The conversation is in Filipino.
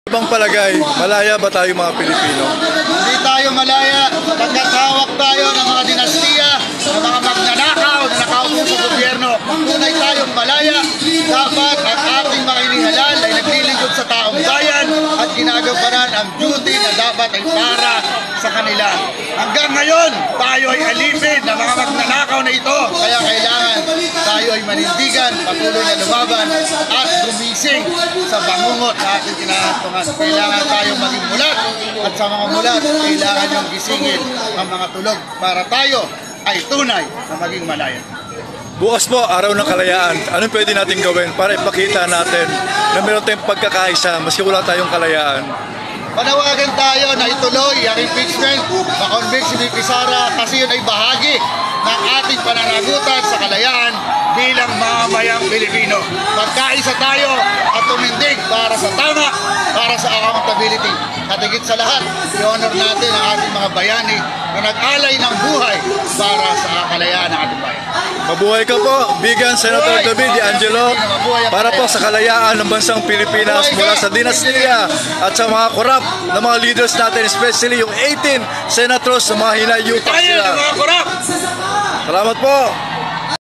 Ibang palagay, malaya ba tayo mga Pilipino? Hindi tayo malaya pagkat hawak tayo ng mga dinastiya, ng mga magnanakaw na nakaupo sa gobyerno. Tunay tayong malaya, dapat ang ating mga inihalal ay naglilingkod sa taong bayan at ginagampanan ang duty na dapat ay para sa kanila. Hanggang ngayon, tayo ay alipin ng mga magnanakaw na ito. Kaya kailangan tayo ay manindigan, patuloy na lumaban at gumising sa bangungot na ating kinahantungan. Kailangan tayo maging mulat at sa mga mulat, kailangan yung gisingin ang mga tulog para tayo ay tunay na maging malaya. Bukas po, araw ng kalayaan. Anong pwede natin gawin para ipakita natin na meron tayong pagkakaisa maski wala tayong kalayaan? Panawagan tayo na ituloy ang impeachment, makonvict si VP Sara kasi yun ay bahagi ng ating pananagutan sa kalayaan bilang mamamayang Pilipino. Magkaisa tayo at tumindig para sa tama, para sa accountability. At higit sa lahat, i-honor natin ang ating mga bayani na nag-alay ng buhay para sa kalayaan ng ating bayan. Mabuhay ka po, Bigan Senator David De Angelo, para po sa kalayaan ng bansang Pilipinas mula sa dinastiya at sa mga korap na mga leaders natin, especially yung 18 senators na mga hinayupak sila. Tayo ng mga korap! Salamat po!